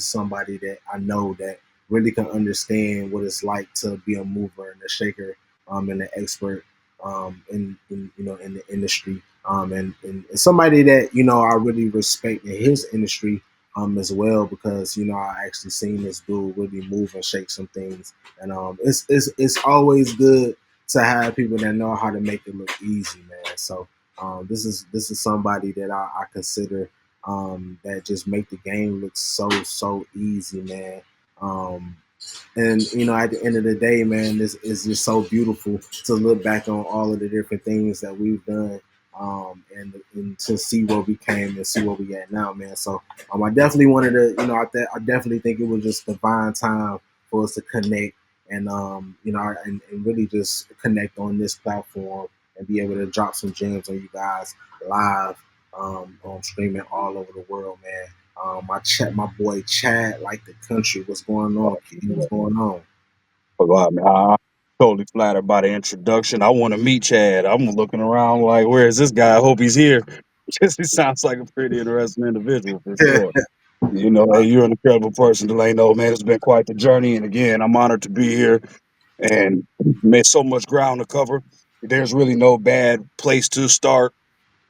somebody that I know that really can understand what it's like to be a mover and a shaker, and an expert, in the industry, and somebody that I really respect in his industry, as well, because I actually seen this dude really move and shake some things, and it's always good to have people that know how to make it look easy, man. So this is somebody that I consider, that just make the game look so easy, man. Um, and at the end of the day, man, this is just so beautiful to look back on all of the different things that we've done, and to see where we came and see where we at now, man. So I definitely wanted to, I definitely think it was just divine time for us to connect, and and really just connect on this platform and be able to drop some gems on you guys live, on streaming all over the world, man. My boy Chad, like the country. What's going on, kid? What's going on? But I'm totally flattered by the introduction. I want to meet Chad. I'm looking around like, where is this guy? I hope he's here. Because he sounds like a pretty interesting individual for sure. Hey, you're an incredible person, Delano. Man, it's been quite the journey. And again, I'm honored to be here and made so much ground to cover. There's really no bad place to start,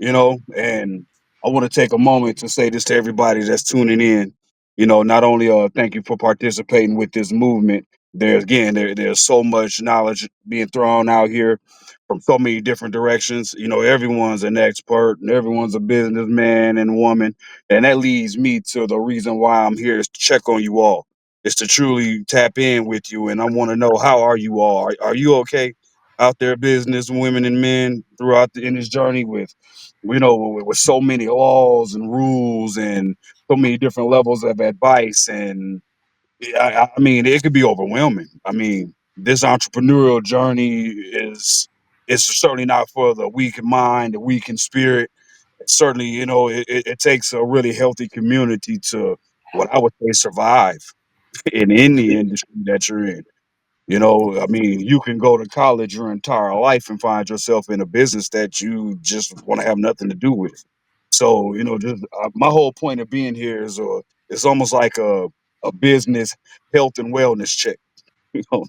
and I want to take a moment to say this to everybody that's tuning in. Not only thank you for participating with this movement. There's so much knowledge being thrown out here from so many different directions. Everyone's an expert and everyone's a businessman and woman, and that leads me to the reason why I'm here is to check on you all. Is to truly tap in with you, and I want to know, how are you all? Are you okay out there, business women and men, throughout in this journey with with so many laws and rules and so many different levels of advice. And I mean, it could be overwhelming. I mean, this entrepreneurial journey is certainly not for the weak in mind, the weak in spirit. Certainly, it takes a really healthy community to, what I would say, survive in any industry that you're in. I mean, you can go to college your entire life and find yourself in a business that you just want to have nothing to do with. So, just my whole point of being here is it's almost like a business health and wellness check.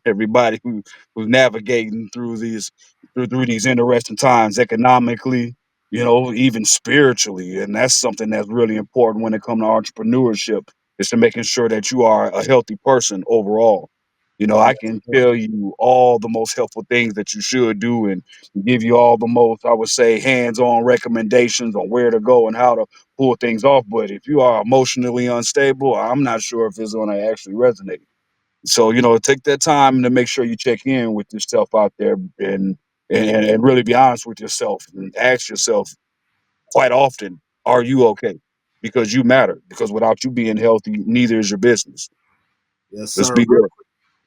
Everybody who's navigating through these interesting times economically, even spiritually, and that's something that's really important when it comes to entrepreneurship, is to making sure that you are a healthy person overall. I can tell you all the most helpful things that you should do and give you all the most, I would say, hands-on recommendations on where to go and how to pull things off. But if you are emotionally unstable, I'm not sure if it's going to actually resonate. So, take that time to make sure you check in with yourself out there, and really be honest with yourself and ask yourself quite often, are you okay? Because you matter. Because without you being healthy, neither is your business. Yes, Let's sir. be real.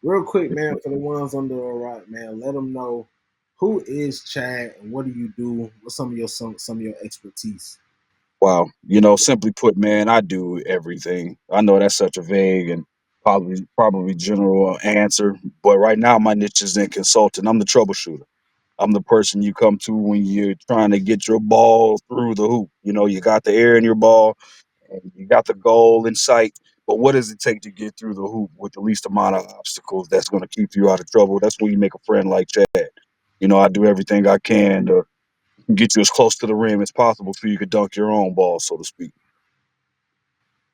Real quick, man, for the ones on the right, man, let them know who is Chad and what do you do? What's some of your expertise? Wow. Simply put, man, I do everything. I know that's such a vague and probably general answer, but right now my niche is in consulting. I'm the troubleshooter. I'm the person you come to when you're trying to get your ball through the hoop. You got the air in your ball and you got the goal in sight. But what does it take to get through the hoop with the least amount of obstacles that's going to keep you out of trouble? That's when you make a friend like Chad. I do everything I can to get you as close to the rim as possible so you could dunk your own ball, so to speak.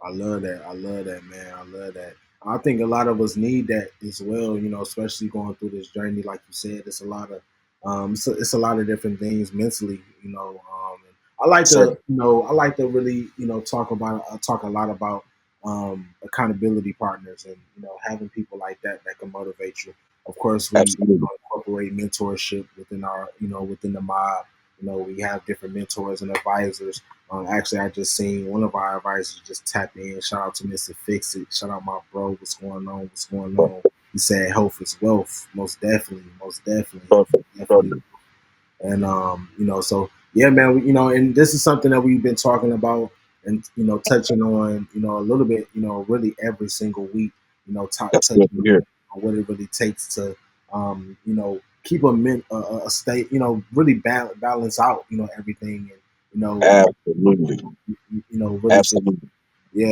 I love that. I love that, man. I love that. I think a lot of us need that as well, especially going through this journey. Like you said, it's a lot of it's a lot of different things mentally, and Certainly. I like to really, talk a lot about accountability partners, and having people like that that can motivate you. Of course, we Absolutely. incorporate mentorship within our, within the mob. We have different mentors and advisors. Actually, I just seen one of our advisors just tap in. Shout out to Mr. Fix It. Shout out my bro. What's going on? What's going on? He said health is wealth. Most definitely. Most definitely. Health Perfect. is definitely. Perfect. And so yeah, man. And this is something that we've been talking about and touching on, a little bit, really every single week. That's good Touching to hear. on what it really takes to, keep a state, really balance out, everything, and Absolutely. really just Absolutely.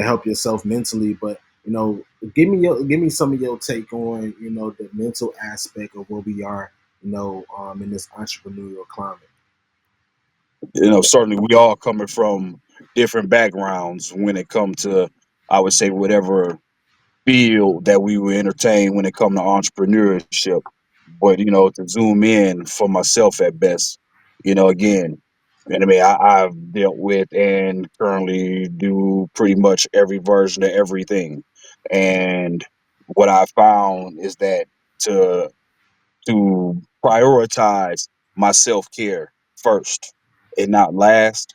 help yourself mentally. But you know, give me some of your take on, you know, the mental aspect of where we are, you know, in this entrepreneurial climate. Certainly we all coming from different backgrounds when it comes to, I would say, whatever field that we were entertained when it come to entrepreneurship. But to zoom in for myself at best, again, and I mean, I've dealt with and currently do pretty much every version of everything. And what I found is that to to prioritize my self care first and not last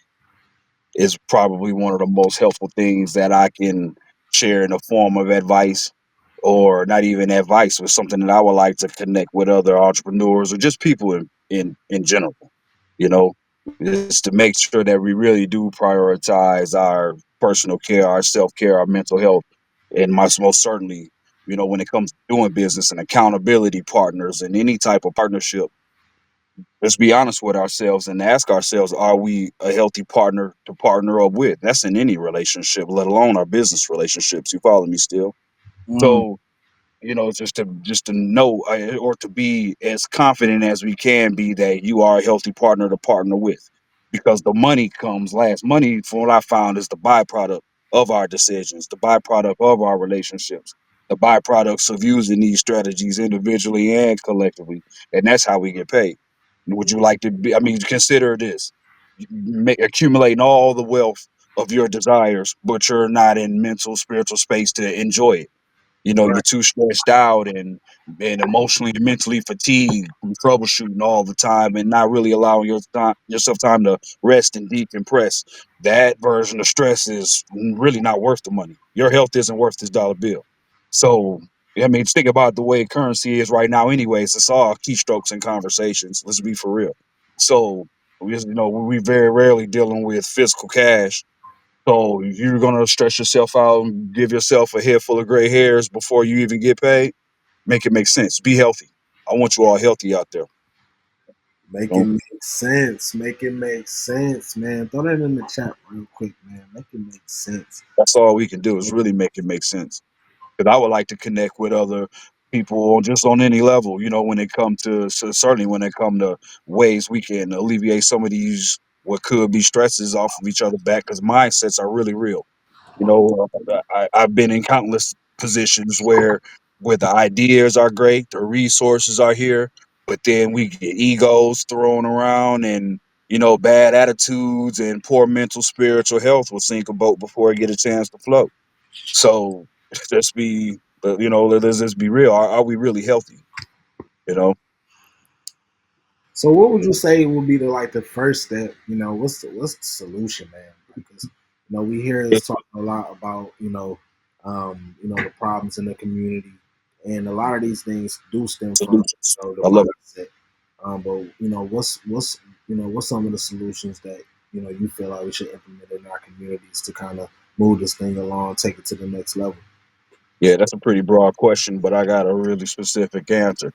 is probably one of the most helpful things that I can share in the form of advice, or not even advice, but something that I would like to connect with other entrepreneurs or just people in general, you know, just to make sure that we really do prioritize our personal care, our self care, our mental health, and most certainly, when it comes to doing business and accountability partners and any type of partnership, let's be honest with ourselves and ask ourselves, are we a healthy partner to partner up with? That's in any relationship, let alone our business relationships. You follow me still? Mm, So, just to know, or to be as confident as we can be that you are a healthy partner to partner with, because the money comes last. Money, from what I found, is the byproduct of our decisions, the byproduct of our relationships, the byproducts of using these strategies individually and collectively, and that's how we get paid. Would you like to be? I mean, consider this: accumulating all the wealth of your desires, but you're not in mental, spiritual space to enjoy it. You're right. too stressed out and emotionally and mentally fatigued from troubleshooting all the time and not really allowing yourself time to rest and decompress. That version of stress is really not worth the money. Your health isn't worth this dollar bill. So, I mean, just think about the way currency is right now. Anyways, it's all keystrokes and conversations. Let's be for real. So, we very rarely dealing with physical cash, so you're gonna stress yourself out and give yourself a head full of gray hairs before you even get paid. Make it make sense. Be healthy. I want you all healthy out there. Make You it know? make sense. Make it make sense, man. Throw that in the chat real quick, man. Make it make sense. That's all we can do is really make it make sense. Because I would like to connect with other people on just on any level. When it come to, so certainly when it come to ways we can alleviate some of these what could be stresses off of each other back. Because mindsets are really real. I've been in countless positions where the ideas are great, the resources are here, but then we get egos thrown around and bad attitudes and poor mental spiritual health will sink a boat before it get a chance to float. So let's be, let's just be real. Are we really healthy? You know, So, what would you say would be the like the first step? You know, what's the solution, man? Because you know we hear us talking a lot about you know the problems in the community, and a lot of these things do stem from solutions. the I love it. mindset. But you know, what's you know what's some of the solutions that you know you feel like we should implement in our communities to kind of move this thing along, take it to the next level? Yeah, that's a pretty broad question, but I got a really specific answer.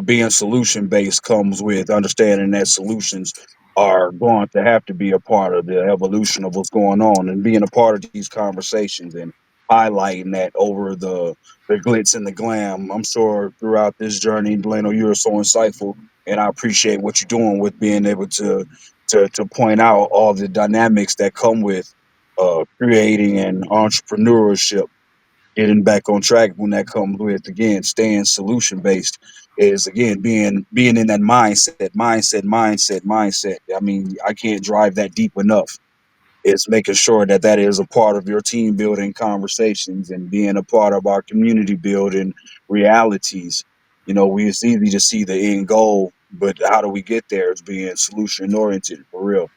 Being solution based comes with understanding that solutions are going to have to be a part of the evolution of what's going on and being a part of these conversations and highlighting that over the glitz and the glam. I'm sure throughout this journey, Delano, you're so insightful, and I appreciate what you're doing with being able to point out all the dynamics that come with creating an entrepreneurship. Getting back on track when that comes with, again, staying solution based, is again being in that mindset. I mean, I can't drive that deep enough. It's making sure that that is a part of your team building conversations and being a part of our community building realities. It's easy to see the end goal, but how do we get there? It's being solution oriented for real.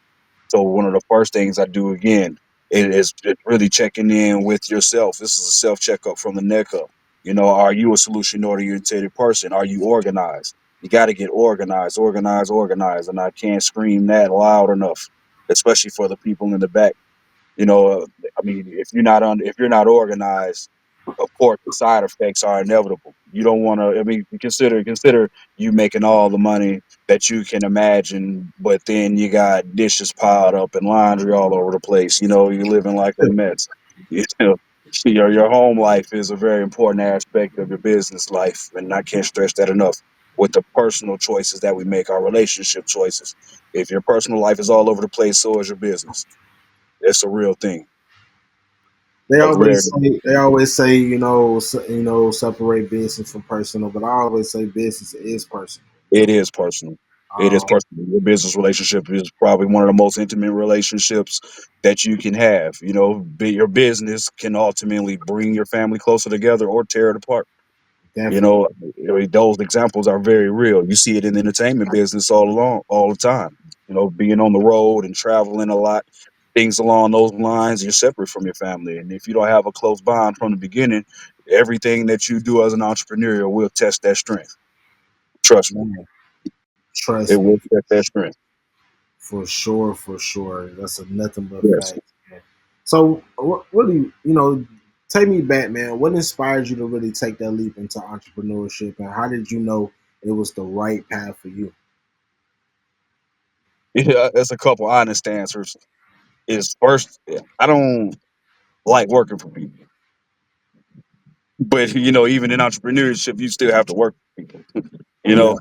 So one of the first things I do again is just really checking in with yourself. This is a self checkup from the neck up. Are you a solution oriented person? Are you organized? You got to get organized, organized, organized, and I can't scream that loud enough, especially for the people in the back. You know, uh, I mean, if you're not organized, of course, the side effects are inevitable. You don't want to. I mean, consider you making all the money that you can imagine, but then you got dishes piled up and laundry all over the place. You're living like a mess. You know? See, your home life is a very important aspect of your business life, and I can't stress that enough. With the personal choices that we make, our relationship choices. If your personal life is all over the place, so is your business. It's a real thing. A very, They always say, separate business from personal, but I always say business is personal. it is personal. It is Um, personal. Your business relationship is probably one of the most intimate relationships that you can have. Your business can ultimately bring your family closer together or tear it apart. You Definitely, know, those examples are very real. You see it in the entertainment business all the time. Being on the road and traveling a lot, things along those lines, you're separate from your family. And if you don't have a close bond from the beginning, everything that you do as an entrepreneur will test that strength. Trust me, man. Trust it me, will test that strength. for sure, for sure. That's a nothing but Yes. fact. Man. So, what do take me back, man? What inspired you to really take that leap into entrepreneurship, and how did you know it was the right path for you? Yeah, that's a couple honest answers. Is first, I don't like working for people. But even in entrepreneurship, you still have to work for people. You Yeah, know,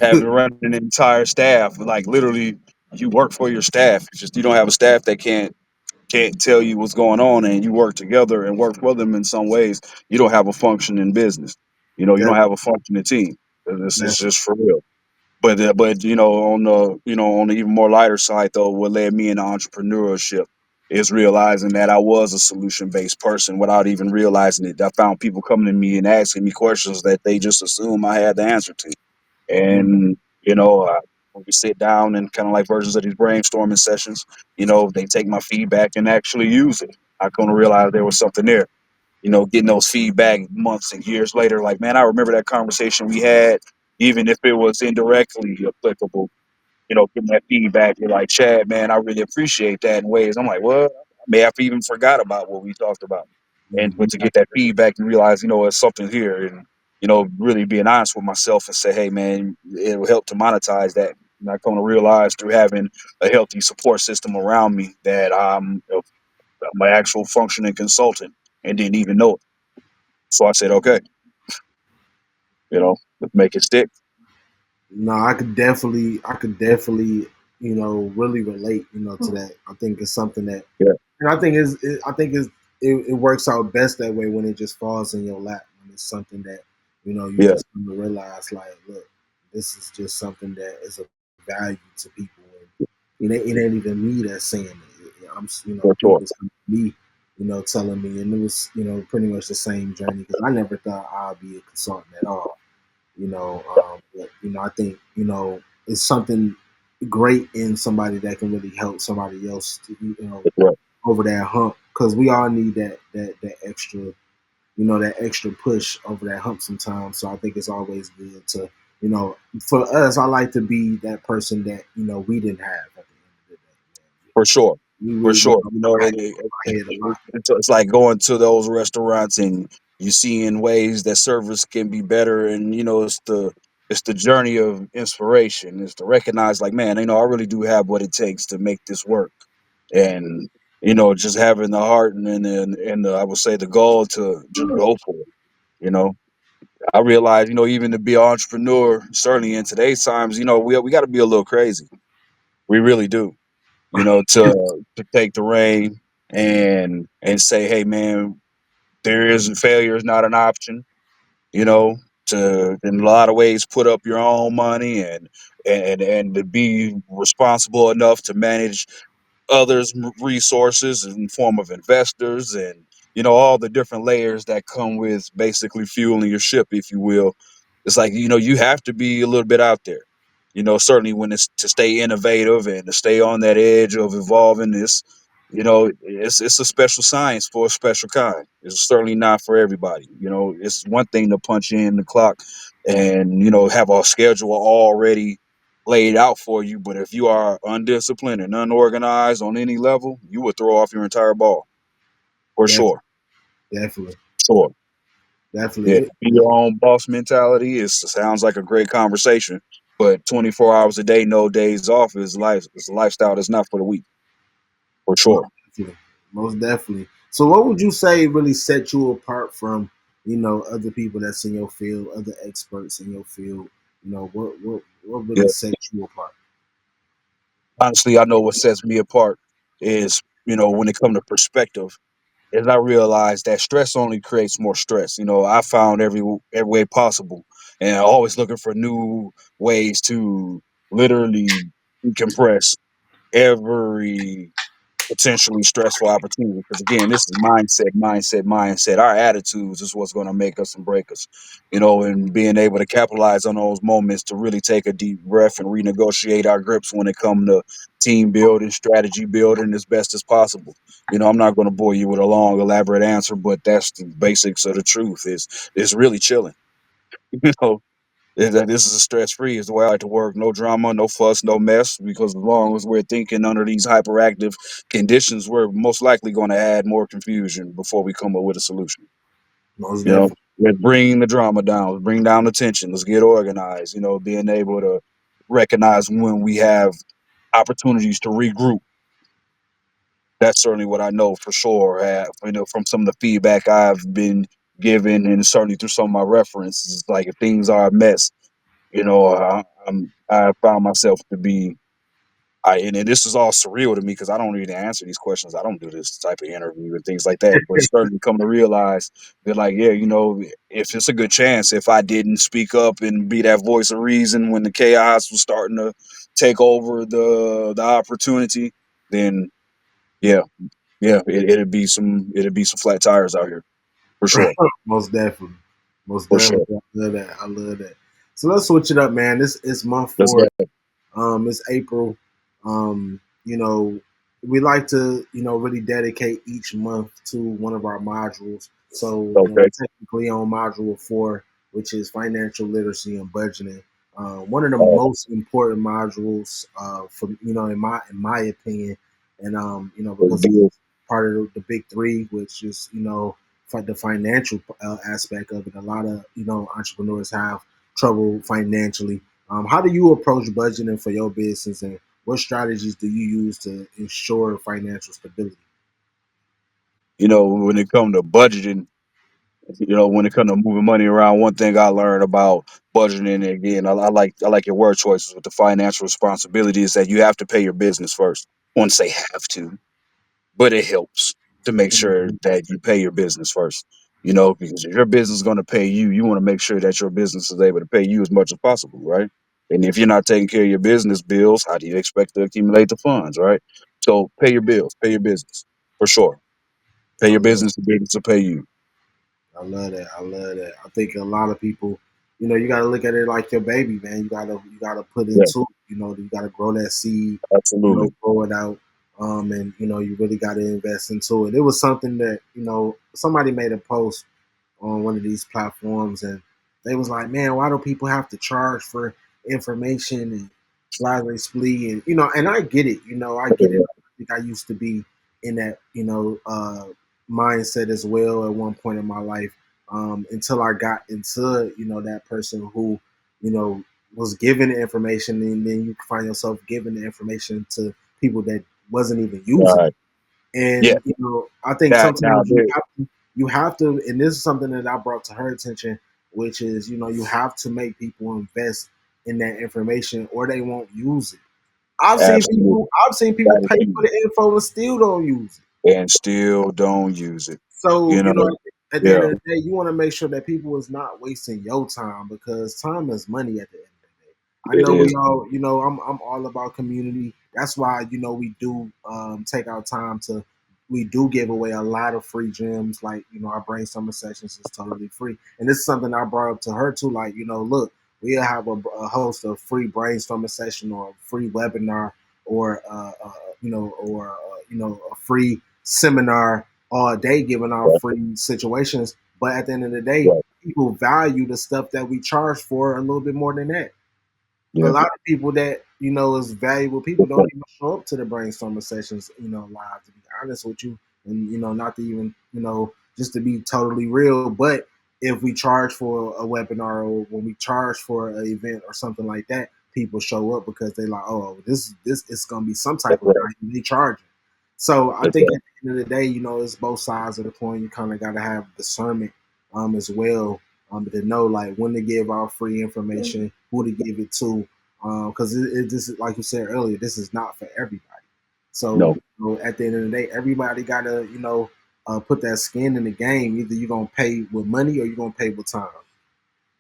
having run an entire staff, like literally, you work for your staff. It's just you don't have a staff that can't tell you what's going on, and you work together and work for them in some ways. You don't have a functioning business. You don't def- have a functioning team. This is definitely. just for real. But on the even more lighter side though, what led me into entrepreneurship is realizing that I was a solution based person without even realizing it. I found people coming to me and asking me questions that they just assume I had the answer to. Mm, And when we sit down and kind of like versions of these brainstorming sessions, they take my feedback and actually use it. I come to realize there was something there. Getting those feedback months and years later, like, man, I remember that conversation we had, even if it was indirectly applicable, getting that feedback. You're like, Chad, man, I really appreciate that in ways. I'm like, well, I may have even forgot about what we talked about. But mhm. to get that feedback and realize, it's something here and, really being honest with myself and say, hey, man, it will help to monetize that. And I come to realize through having a healthy support system around me that I'm an actual functioning consultant and didn't even know it. So I said, okay, let's make it stick. No, I could definitely, really relate, to that. I think it's something that, Yeah, and I think it works out best that way when it just falls in your lap. When it's something that, you yeah, just come to realize, like, look, this is just something that is of value to people, and it ain't even me that's saying it. for sure. People's coming to me, telling me, and it was, pretty much the same journey because I never thought I'd be a consultant at all. But I think it's something great in somebody that can really help somebody else to Right. over that hump because we all need that extra that extra push over that hump sometimes. So I think it's always good to for us. I like to be that person that we didn't have at the end of the day. For sure. Man. For sure. I had my head a lot. It's like going to those restaurants and you see in ways that service can be better. And, it's the journey of inspiration. It's to recognize like, man, I really do have what it takes to make this work. And, just having the heart and I would say the goal to just go for it. You know, I realize, even to be an entrepreneur, certainly in today's times, we got to be a little crazy. We really do, to take the reign and say, hey man, failure is not an option, you know, to in a lot of ways put up your own money and to be responsible enough to manage others' resources in form of investors and all the different layers that come with basically fueling your ship, if you will. It's like you have to be a little bit out there. Certainly when it's to stay innovative and to stay on that edge of evolving this. It's a special science for a special kind. It's certainly not for everybody. It's one thing to punch in the clock and have a schedule already laid out for you. But if you are undisciplined and unorganized on any level, you would throw off your entire ball for Definitely, sure. definitely, Sure. Yeah. definitely. Be your own boss mentality sounds like a great conversation. But 24 hours a day, no days off is life. It's a lifestyle that's not for the weak, for Most sure. definitely. Most definitely. So what would you say really set you apart from, other people that's in your field, other experts in your field? What Yeah. really sets you apart? Honestly, I know what sets me apart is, when it comes to perspective, is I realize that stress only creates more stress. I found every way possible, and always looking for new ways to literally decompress every potentially stressful opportunity. Because again, this is mindset, mindset, mindset. Our attitudes is what's going to make us and break us. And being able to capitalize on those moments to really take a deep breath and renegotiate our grips when it comes to team building, strategy building as best as possible. I'm not going to bore you with a long, elaborate answer, but that's the basics of the truth. Is really chilling. You know, that this is a stress free is the way I like to work. No drama, no fuss, no mess. Because as long as we're thinking under these hyperactive conditions, we're most likely going to add more confusion before we come up with a solution. Most You know, definitely. let's bring the drama down. Let's bring down the tension. Let's get organized. Being able to recognize when we have opportunities to regroup. That's certainly what I know for sure. From some of the feedback I've been given, and certainly through some of my references, like if things are a mess, I found myself to be, and this is all surreal to me because I don't even answer these questions. I don't do this type of interview and things like that. But starting to come to realize that, like, yeah, if it's a good chance, if I didn't speak up and be that voice of reason when the chaos was starting to take over the opportunity, then yeah, yeah, it'd be some flat tires out here for sure, Most definitely. Most for sure. definitely. I love that. I love that. So let's switch it up, man. This is month Let's 4. go. It's April. Um, you know, we like to, really dedicate each month to one of our modules. So, we're Okay, technically on module 4, which is financial literacy and budgeting. One of the uh, most important modules, for in my opinion, and let's because do it. it's part of the big three, which is the financial aspect of it. A lot of entrepreneurs have trouble financially. How do you approach budgeting for your business, and what strategies do you use to ensure financial stability? When it comes to budgeting. When it comes to moving money around, one thing I learned about budgeting, again, I like your word choices with the financial responsibility is that you have to pay your business first. I wouldn't say have to, but it helps to make sure Mhm. that you pay your business first. Because if your business is going to pay you, you want to make sure that your business is able to pay you as much as possible, right? And if you're not taking care of your business bills, how do you expect to accumulate the funds, right? So pay your bills, pay your business for sure. Pay I your love, business, the business will pay you. I love that. I love that. I think a lot of people, you got to look at it like your baby, man. You gotta put Yeah, into it. You got to grow that seed. absolutely. Grow it out. And you really got to invest into it. It was something that somebody made a post on one of these platforms, and they was like, "Man, why do people have to charge for information and blah blah splee?" And and I get it. I get it. I think I used to be in that mindset as well at one point in my life, until I got into that person who you know was given the information, and then you find yourself giving the information to people that wasn't even using it. Right. Yeah. And I think That now sometimes there. you have to, and this is something that I brought to her attention, which is you have to make people invest in that information, or they won't use it. Absolutely. I've seen people That is pay key. for the info and still don't use it. And still don't use it. So, You know. at the end Yeah. of the day, you want to make sure that people is not wasting your time, because time is money at the end of the day. I It know we is. all, I'm all about community. That's why, we do take our time to, we do give away a lot of free gems. Like, our brainstorming sessions is totally free. And this is something I brought up to her too. Like, look, we'll have a host of free brainstorming session, or a free webinar, or, a free seminar all day, giving out Right. free situations. But at the end of the day, Right. people value the stuff that we charge for a little bit more than that. A Yeah. lot of people that is valuable people don't even show up to the brainstorming sessions, live. To be honest with you, and not to even just to be totally real, but if we charge for a webinar, or when we charge for an event or something like that, people show up because they like, oh, this is gonna be some type That's of right. value. They charging. So I think Exactly. at the end of the day, it's both sides of the coin. You kind of got to have discernment as well, to know like when to give out free information, who to give it to, because this is like you said earlier, this is not for everybody. So No, at the end of the day, everybody got to put that skin in the game. Either you're gonna pay with money or you're gonna pay with time.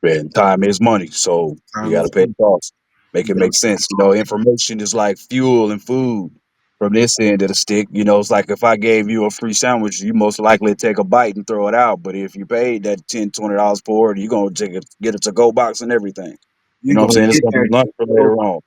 and time is money, so you Time got to is pay the cost. Make it money. make sense. Information is like fuel and food. From this end of the stick, it's like if I gave you a free sandwich, you most likely take a bite and throw it out. But if you paid that $10, $20 for it, you're gonna get a to go box and everything. You You're know what I'm gonna saying? It's get gonna be that lunch for later on.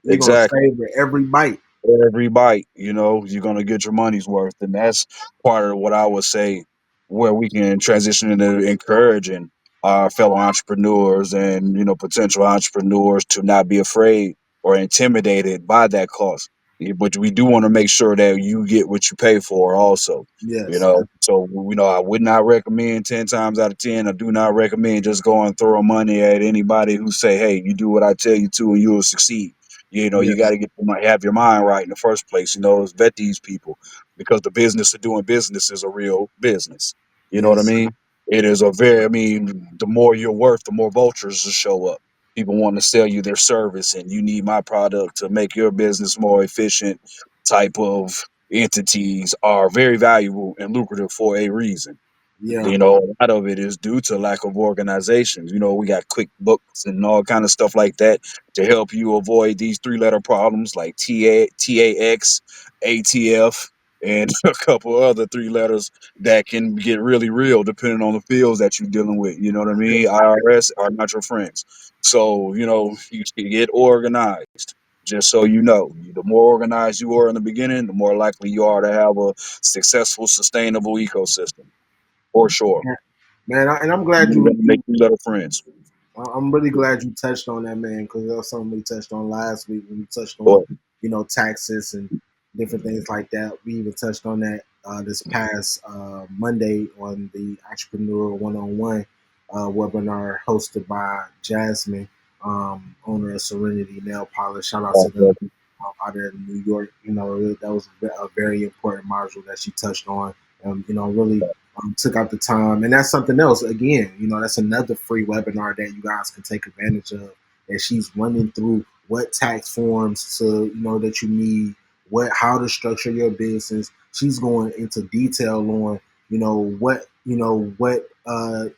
you're gonna Exactly. savor every bite. Every bite, you're gonna get your money's worth, and that's part of what I would say where we can transition into encouraging our fellow entrepreneurs and potential entrepreneurs to not be afraid or intimidated by that cost. But we do want to make sure that you get what you pay for, also. Yes. So I would not recommend 10 times out of 10. I do not recommend just going throwing money at anybody who say, "Hey, you do what I tell you to, and you will succeed." You got Yes. to have your mind right in the first place. Is vet these people because the business of doing business is a real business. You know what I Yes. mean? It is a very, I mean, the more you're worth, the more vultures will show up. People want to sell you their service, and you need my product to make your business more efficient. Type of entities are very valuable and lucrative for a reason. Yeah. A lot of it is due to lack of organizations. We got QuickBooks and all kind of stuff like that to help you avoid these three-letter problems like TAX, ATF, and a couple other three letters that can get really real depending on the fields that you're dealing with. You know what I mean? IRS are not your friends. So, you can get organized. Just so you know, the more organized you are in the beginning, the more likely you are to have a successful, sustainable ecosystem. For sure. Man, and I'm You glad really you, gotta make 3 letter friends. I'm really glad you touched on that, man, because that's something we touched on last week when we touched on, But taxes and different things like that. We even touched on that this past Monday on the Entrepreneur One-on-One webinar hosted by Jasmine, owner of Serenity Nail Polish. Shout out to them out there in New York. That was a very important module that she touched on. Really took out the time, and that's something else. Again, that's another free webinar that you guys can take advantage of. And she's running through what tax forms to that you need, how to structure your business. She's going into detail on what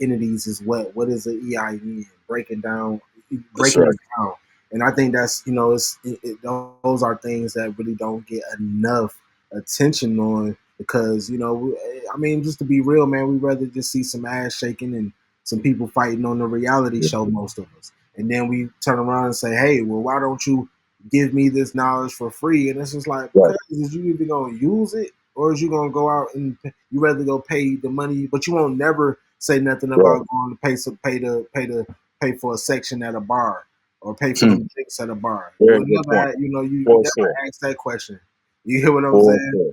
entities is what is the EIN, That's breaking right. it down. And I think that's those are things that really don't get enough attention on because I mean, just to be real, man, we'd rather just see some ass shaking and some people fighting on the reality Yeah. show, most of us. And then we turn around and say, hey, well, why don't you give me this knowledge for free? And it's just like, Right. because is you either going to use it or is you going to go out and you rather go pay the money, but you won't never say nothing Right. about going to pay for a section at a bar or pay for Hmm. them drinks at a bar. Very You'll good never point. have, you For never sure. ask that question. You hear what I'm For saying? sure.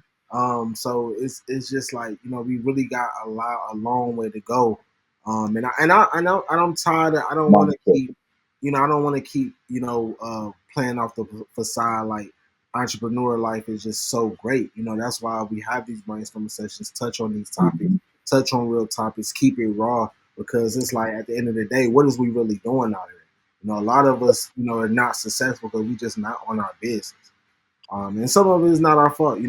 So it's just like we really got a long way to go. And I'm tired of I don't want to Mindset. keep I don't want to keep playing off the facade like entrepreneur life is just so great. That's why we have these brainstorming sessions, touch on these topics, Mhm. touch on real topics, keep it raw because it's like at the end of the day, what is we really doing out here? A lot of us are not successful because we just not on our business. And some of it is not our fault,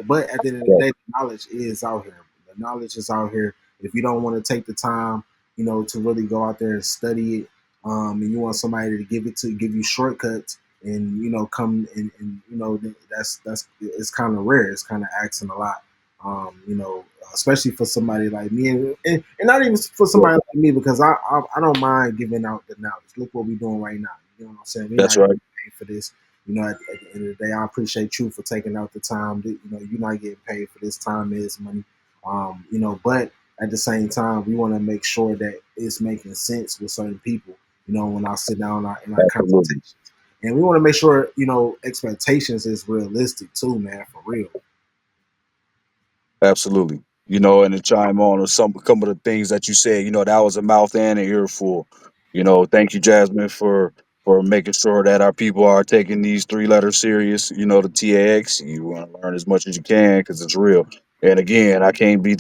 but at the end of the Right. day, the knowledge is out here. The knowledge is out here. If you don't want to take the time, to really go out there and study it, and you want somebody to give you shortcuts and come and that's it's kind of rare. It's kind of asking a lot, especially for somebody like me, and not even for Yeah. somebody like me because I don't mind giving out the knowledge. Look what we're doing right now. You know what I'm saying? We're That's not right. getting paid for this. At the end of the day, I appreciate you for taking out the time. You're not getting paid for this. Time is money. But at the same time, we want to make sure that it's making sense with certain people. When I sit down in our Absolutely. consultations, and we want to make sure expectations is realistic too, man, for real. Absolutely. And to chime on some couple of the things that you said, that was a mouth and an earful. Thank you, Jasmine, for for making sure that our people are taking these three letters serious. You know, the TAX. You want to learn as much as you can because it's real. And again, I can't be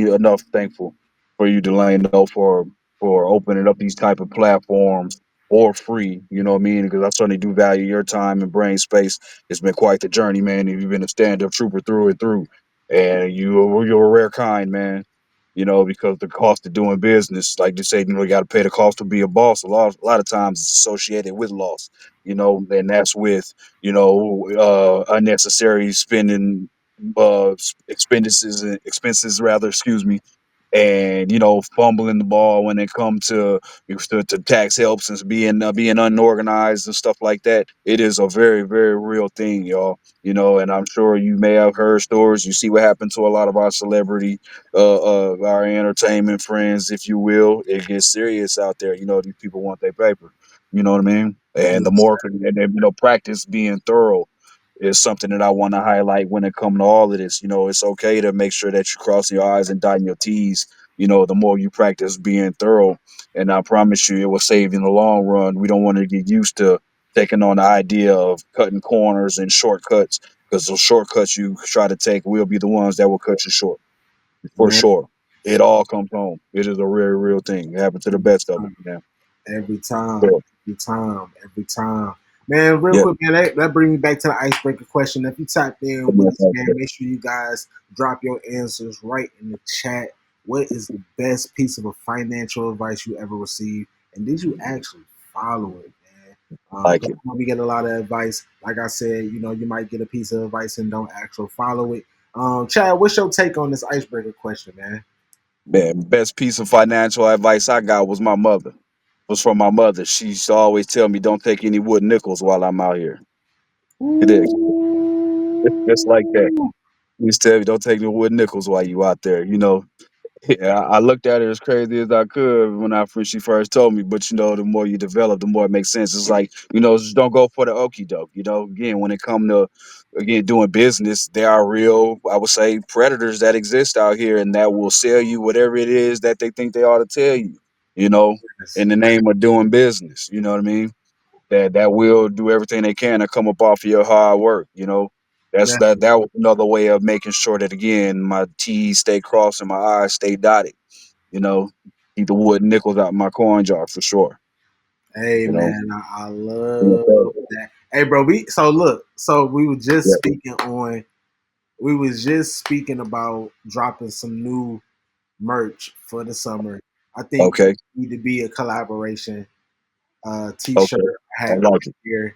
enough thankful for you, Delano, for opening up these type of platforms for free. You know what I mean? Because I certainly do value your time and brain space. It's been quite the journey, man. And you've been a stand up trooper through and through. And you're a rare kind, man. You know, because the cost of doing business, like you said, you know, you got to pay the cost to be a boss. A lot of times it's associated with loss, you know, and that's with, you know, unnecessary spending, expenses rather, excuse me, and you know fumbling the ball when it comes to tax helps and being unorganized and stuff like that. It is a very very real thing, y'all. You know, and I'm sure you may have heard stories. You see what happened to a lot of our celebrity, our entertainment friends, if you will. It gets serious out there. You know, these people want their paper. You know what I mean? And the Yes, more you know, practice being thorough is something that I want to highlight when it comes to all of this. You know, it's okay to make sure that you cross your I's and dotting your T's. You know, the more you practice being thorough, and I promise you, it will save you in the long run. We don't want to get used to taking on the idea of cutting corners and shortcuts because those shortcuts you try to take will be the ones that will cut you short for man. sure. It all comes home. It is a real, real thing. It happens to the best of us, man. Every time, Yeah. every time, every time. Man, real Yeah. quick, man, that brings me back to the icebreaker question. If you type in with us, man, make sure you guys drop your answers right in the chat. What is the best piece of a financial advice you ever received? And did you actually follow it, man? Like Because it. we get a lot of advice. Like I said, you know, you might get a piece of advice and don't actually follow it. Chad, what's your take on this icebreaker question, man? Man, best piece of financial advice I got was my mother. Was from my mother. She used to always tell me, "Don't take any wood nickels while I'm out here." It is just like that. Ooh. She used to tell me, "Don't take any wood nickels while you out there." You know, yeah, I looked at it as crazy as I could when she first told me. But you know, the more you develop, the more it makes sense. It's like, you know, just don't go for the okie doke. You know, again, when it come to again doing business, there are real, I would say, predators that exist out here, and that will sell you whatever it is that they think they ought to tell you. You know, Yes. in the name of doing business. You know what I mean? That will do everything they can to come up off of your hard work. You know, that was another way of making sure that again my T's stay crossed and my I's stay dotted. You know, keep the wood nickels out of my coin jar for sure. Hey You know, man, I being love thorough. that. Hey bro, so look, so Yeah. we was just speaking about dropping some new merch for the summer. I think Okay. it need to be a collaboration, t-shirt, Okay. I hat like it. here,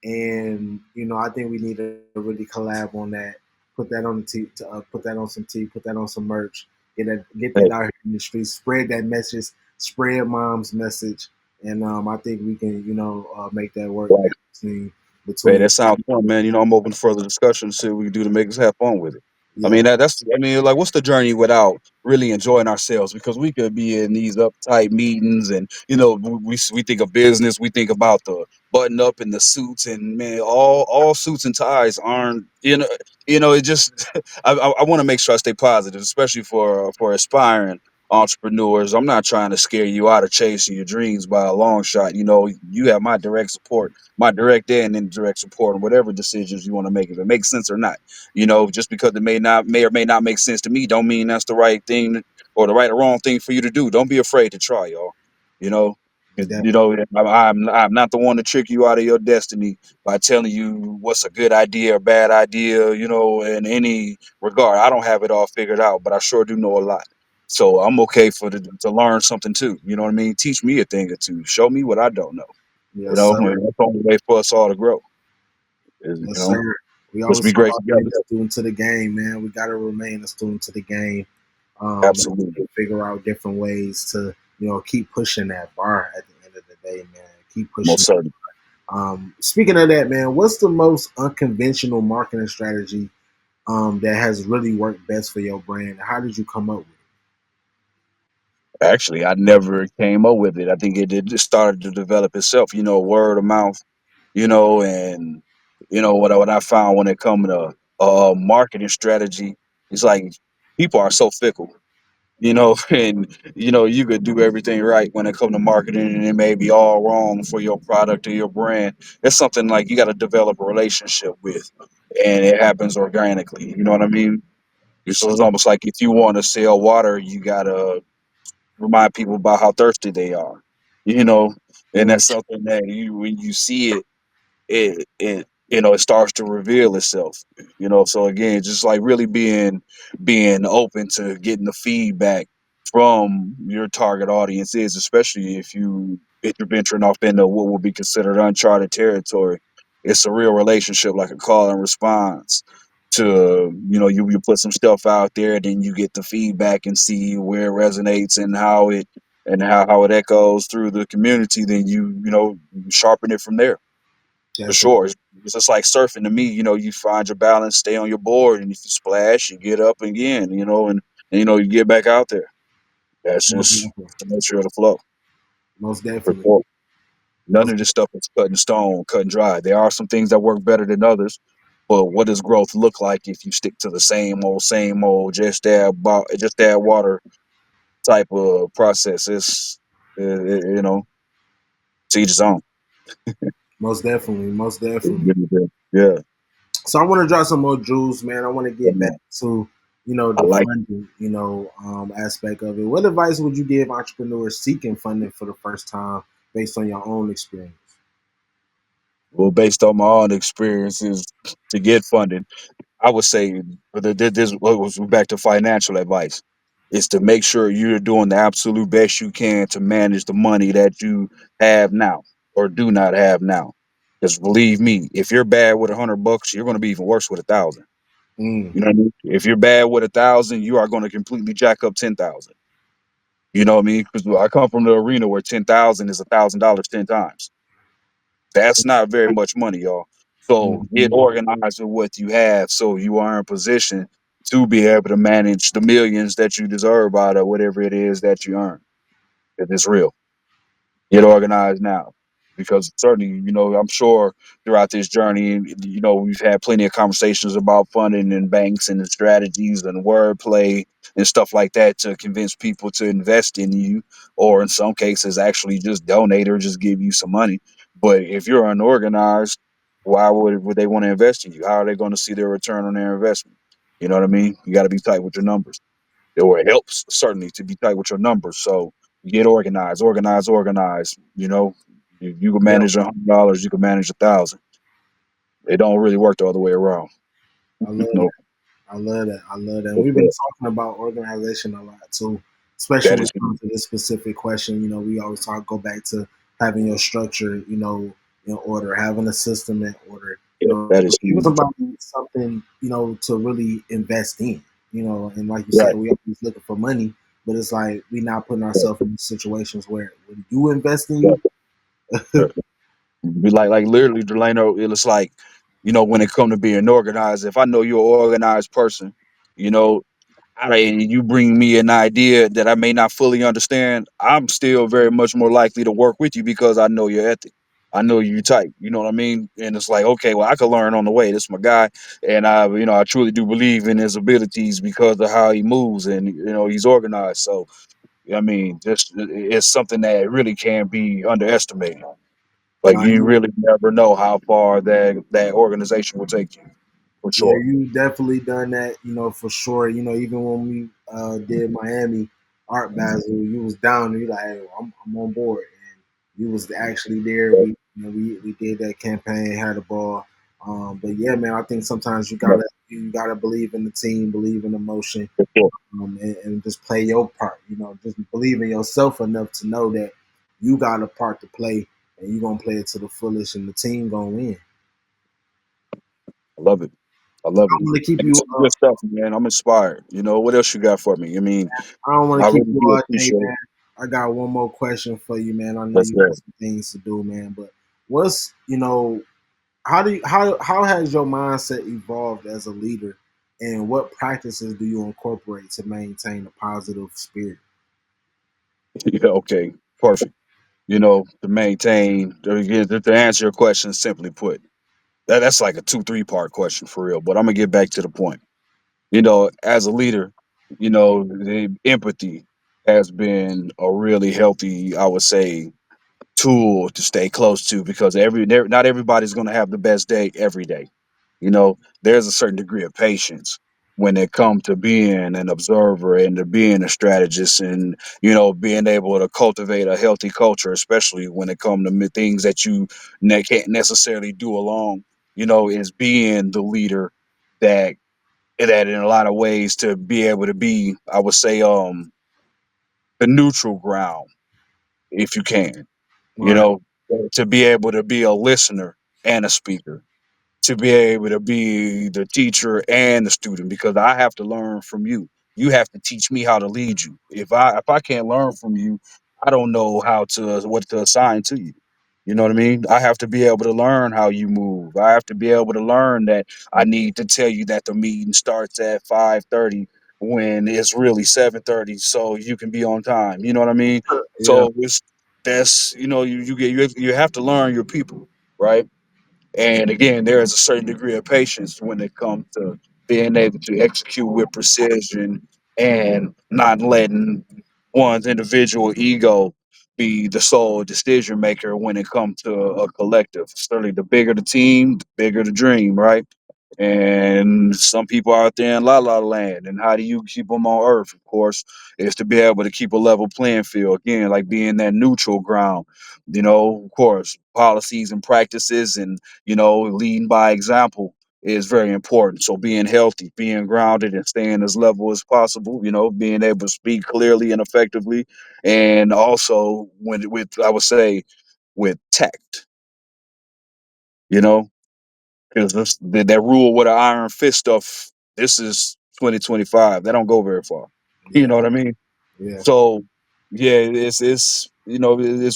and you know I think we need to really collab on that. Put that on the put that on some tee, put that on some merch. Get that Hey, out here in the streets. Spread that message. Spread mom's message, and I think we can make that work, man. like Between Hey, that sounds fun, man. You know, I'm open to further discussion. See what we can do to make us have fun with it. I yeah, mean, I mean, like, what's the journey without really enjoying ourselves? Because we could be in these uptight meetings, and you know, we think of business, we think about the button up and the suits, and man, all suits and ties aren't. It just. I want to make sure I stay positive, especially for aspiring entrepreneurs. I'm not trying to scare you out of chasing your dreams by a long shot. You know, you have my direct support, my direct and indirect support on whatever decisions you want to make, if it makes sense or not. You know, just because it may or may not make sense to me, don't mean that's the right thing or the right or wrong thing for you to do. Don't be afraid to try, y'all. You know, 'cause, that, you know, I'm not the one to trick you out of your destiny by telling you what's a good idea or bad idea. You know, in any regard, I don't have it all figured out, but I sure do know a lot. So I'm okay to learn something too. You know what I mean? Teach me a thing or two. Show me what I don't know. You yes know, sir, and that's the only way for us all to grow. Is yes you know, sir. We let's always be talk great about being together. a student to the game, man. We got to remain a student to the game, Absolutely, and figure out different ways to keep pushing that bar at the end of the day, man. Keep pushing. most certainly. Speaking of that, man, what's the most unconventional marketing strategy that has really worked best for your brand? How did you come up with it? Actually, I never came up with it. I think it just started to develop itself. You know, word of mouth. You know, and you know what I found when it comes to marketing strategy, it's like people are so fickle. and you could do everything right when it comes to marketing, and it may be all wrong for your product or your brand. It's something like you got to develop a relationship with, and it happens organically. You know what I mean? So it's almost like if you want to sell water, you gotta remind people about how thirsty they are. You know, and Mm, that's something that you when you see it, it it starts to reveal itself. So again, just like really being open to getting the feedback from your target audience is, especially if you're venturing off into what would be considered uncharted territory. It's a real relationship, like a call and response to, you put some stuff out there, then you get the feedback and see where it resonates and how it echoes through the community. Then you sharpen it from there, for definitely. sure. It's just like surfing to me. You find your balance, stay on your board, and if you splash, you get up again. You get back out there. That's Most just definitely. the nature of the flow, Most for definitely. sure. None Most of this stuff is cut in stone, cut and dry. There are some things that work better than others, but what does growth look like if you stick to the same old, just add water type of process? To each his own. most definitely. Most definitely. Yeah, So I want to drop some more jewels, man. I want to get back to, I the like. funding, aspect of it. What advice would you give entrepreneurs seeking funding for the first time based on your own experience? Well, based on my own experiences, to get funding, I would say this was back to financial advice. Is to make sure you're doing the absolute best you can to manage the money that you have now or do not have now. Because believe me, if you're bad with $100, you're going to be even worse with 1,000. Mm, You know what I mean? If you're bad with 1,000, you are going to completely jack up 10,000. You know what I mean? Because I come from the arena where 10,000 is $1,000 10 times. That's not very much money, y'all. So get mhm. organized with what you have so you are in position to be able to manage the millions that you deserve out of whatever it is that you earn. If it's real. Get organized now. Because certainly, I'm sure throughout this journey, we've had plenty of conversations about funding and banks and the strategies and wordplay and stuff like that to convince people to invest in you, or in some cases, actually just donate or just give you some money. But if you're unorganized, why would they want to invest in you? How are they going to see their return on their investment? You know what I mean? You got to be tight with your numbers, or it helps certainly to be tight with your numbers. So get organized, organize, organize. You can Yeah, manage $100, you can manage 1,000. It don't really work the other way around. I love No, that. I love that. I love that. And for we've been sure. talking about organization a lot too, especially That when is it comes to this specific question. We always go back to having your structure, in order, having a system in order. that is Even huge. somebody needs something, to really invest in, and like you said, Right. we always looking for money, but it's like we not putting ourselves in situations where when you invest in Right. you, Right. Be like literally, Delano. It's like, when it come to being organized. If I know you're an organized person, you know, and you bring me an idea that I may not fully understand, I'm still very much more likely to work with you because I know your ethic. I know you type. You know what I mean? And it's like, okay, well, I could learn on the way. This is my guy, and I truly do believe in his abilities because of how he moves, and he's organized. So, I mean, just it's something that really can't be underestimated. Like nah, you really never know how far that organization will take you, for yeah, sure. you definitely done that, for sure. Even when we did Miami Art Basel, you was down and you like, hey, I'm on board, and you was actually there. We did that campaign, had the ball. But yeah, man, I think sometimes you gotta believe in the team, believe in the motion, For sure. and just play your part. Just believe in yourself enough to know that you got a part to play, and you gonna play it to the fullest, and the team gonna win. I love it. I love it. I'm gonna keep And you. this is good stuff, man. I'm inspired. What else you got for me? I mean, I don't want I to keep really you do all day, appreciate it. man. I got one more question for you, man. I know Let's you got go. some things to do, man. But what's how has your mindset evolved as a leader, and what practices do you incorporate to maintain a positive spirit? Yeah, okay. Perfect. To maintain, again, to answer your question, simply put, that's like a 2, 3 part question for real. But I'm gonna get back to the point. As a leader, the empathy has been a really healthy, I would say, tool to stay close to, because not everybody's going to have the best day every day. There's a certain degree of patience when it comes to being an observer and to being a strategist, and being able to cultivate a healthy culture, especially when it comes to things that you can't necessarily do alone. Is being the leader that in a lot of ways, to be able to be, I would say, the neutral ground, if you can, you Right. know, to be able to be a listener and a speaker, to be able to be the teacher and the student, because I have to learn from you. You have to teach me how to lead you. If I can't learn from you, I don't know what to assign to you. You know what I mean? I have to be able to learn how you move. I have to be able to learn that I need to tell you that the meeting starts at 5:30 when it's really 7:30, so you can be on time. You know what I mean? Yeah. So it's that's you have to learn your people, right? And again, there is a certain degree of patience when it comes to being able to execute with precision and not letting one's individual ego be the sole decision maker when it comes to a collective. Certainly, the bigger the team, the bigger the dream, right? And some people out there in La La Land. And how do you keep them on Earth? Of course, is to be able to keep a level playing field. Again, like being that neutral ground. Of course, policies and practices and leading by example is very important. So being healthy, being grounded, and staying as level as possible, being able to speak clearly and effectively, and also with, I would say, with tact, you know, because that rule with an iron fist stuff, this is 2025. That don't go very far. You Yeah. know what I mean? Yeah. So yeah, it's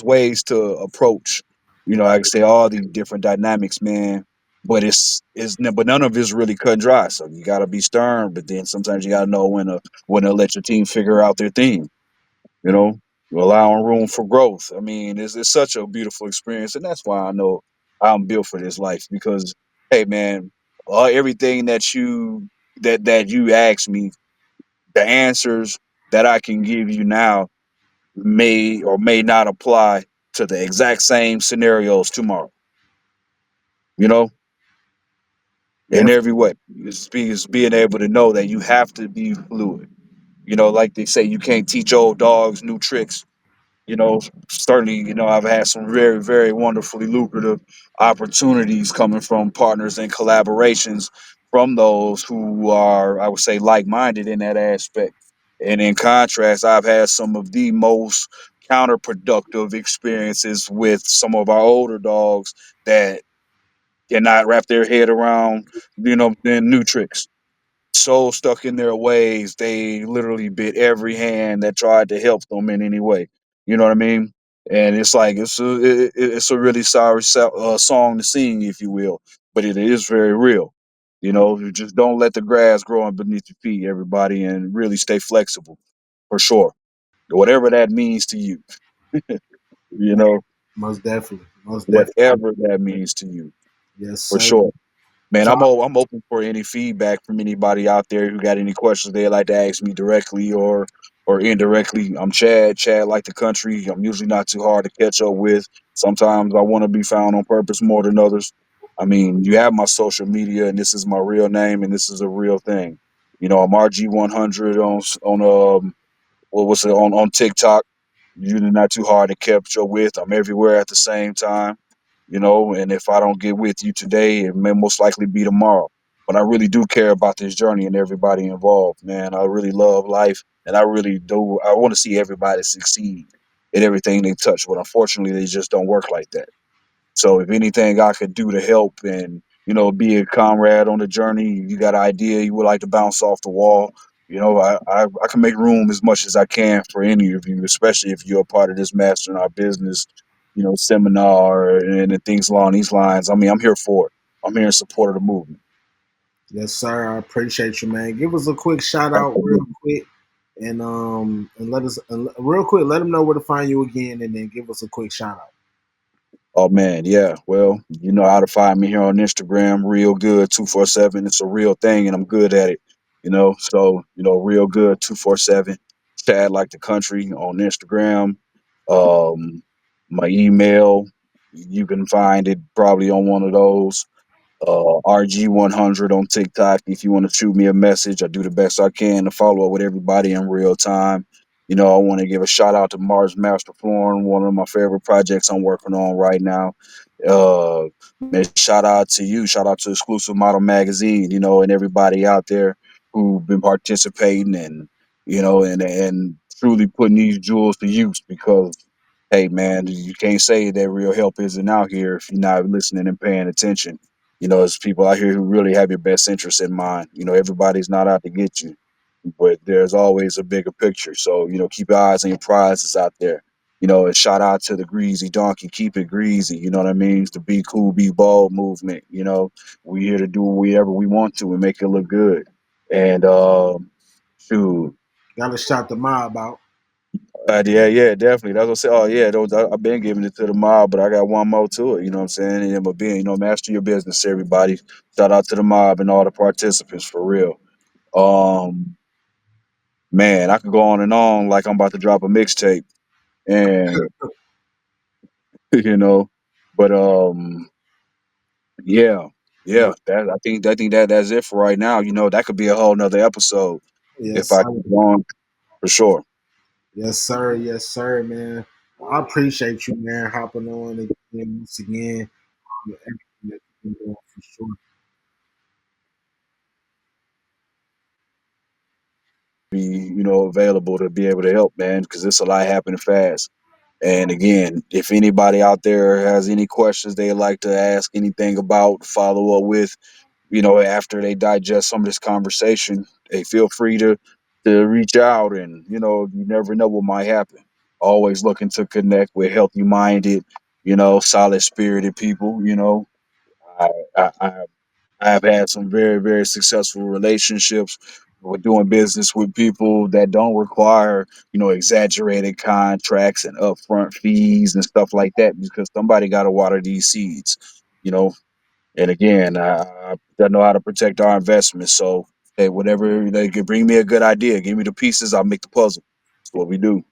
ways to approach, I can say all these different dynamics, man. But but none of it's really cut and dry. So you gotta be stern, but then sometimes you gotta know when to let your team figure out their thing, you know, allowing room for growth. I mean, it's such a beautiful experience, and that's why I know I'm built for this life. Because hey man, everything that you asked me, the answers that I can give you now may or may not apply to the exact same scenarios tomorrow, you know, in Definitely. every way. It's being able to know that you have to be fluid. Like they say, you can't teach old dogs new tricks. Certainly, I've had some very, very wonderfully lucrative opportunities coming from partners and collaborations from those who are, I would say, like minded in that aspect. And in contrast, I've had some of the most counterproductive experiences with some of our older dogs that cannot wrap their head around, the new tricks. So stuck in their ways, they literally bit every hand that tried to help them in any way. You know what I mean? And it's like it's a really sorry song to sing, if you will, but it is very real. You just don't let the grass grow beneath your feet, everybody, and really stay flexible, for sure. Whatever that means to you, you know, Most definitely. Most definitely. whatever that means to you, Yes, for sir. sure. Man, So I'm open for any feedback from anybody out there who got any questions they'd like to ask me directly or indirectly. I'm Chad like the country. I'm usually not too hard to catch up with. Sometimes I want to be found on purpose more than others. I mean, you have my social media, and this is my real name, and this is a real thing. I'm RG100 on what was it on TikTok. Usually not too hard to capture with. I'm everywhere at the same time, and if I don't get with you today, it may most likely be tomorrow. But I really do care about this journey and everybody involved, man. I really love life, and I really do. I want to see everybody succeed in everything they touch, but unfortunately, they just don't work like that. So if anything I could do to help and be a comrade on the journey, you got an idea you would like to bounce off the wall, I can make room as much as I can for any of you, especially if you're a part of this master in our business, seminar and things along these lines. I mean, I'm here for it. I'm here in support of the movement. yes, sir. I appreciate you, man. Give us a quick shout out, real Absolutely. quick, and let us real quick. Let them know where to find you again, and then give us a quick shout out. Oh man, yeah. Well, you know how to find me here on Instagram, RealGood247. It's a real thing, and I'm good at it. So real good 247 Chad like the country on Instagram. Um, my email, you can find it probably on one of those. RG100 on TikTok. If you want to shoot me a message, I do the best I can to follow up with everybody in real time. I want to give a shout out to Mars Master Flooring, one of my favorite projects I'm working on right now. Uh, Man, shout out to you. Shout out to Exclusive Model Magazine, and everybody out there who've been participating and truly putting these jewels to use because hey man, you can't say that real help isn't out here if you're not listening and paying attention. There's people out here who really have your best interests in mind. Everybody's not out to get you, but there's always a bigger picture. So, keep your eyes on your prizes out there. And shout out to the Greasy Donkey. Keep it greasy. You know what I mean? It's the Be Cool, Be Bold movement. We here to do whatever we want to and make it look good. And shoot, Gotta shout the mob out. yeah, yeah, definitely. That's what I say. Oh, yeah, I've been giving it to the mob, but I got one more to it. You know what I'm saying? And M.O.B, master your business, everybody. Shout out to the mob and all the participants for real. Um, Man, I could go on and on like I'm about to drop a mixtape, and you know, but yeah, Yeah, yeah. I think that that's it for right now. That could be a whole nother episode if yes, I sir. keep going for sure. Yes, sir. Yes, sir, man. I appreciate you, man, hopping on again once again. Everything that you've been doing for sure. Be available to be able to help, man, because it's a lot happening fast. And again, if anybody out there has any questions they'd like to ask, anything about, follow up with, after they digest some of this conversation, they feel free to reach out, and you never know what might happen. Always looking to connect with healthy minded, solid spirited people. I, I I have had some very, very successful relationships with doing business with people that don't require, exaggerated contracts and upfront fees and stuff like that because somebody got to water these seeds, you know. And again, I know how to protect our investments. So, hey, whatever they can bring me a good idea, give me the pieces, I'll make the puzzle. That's what we do.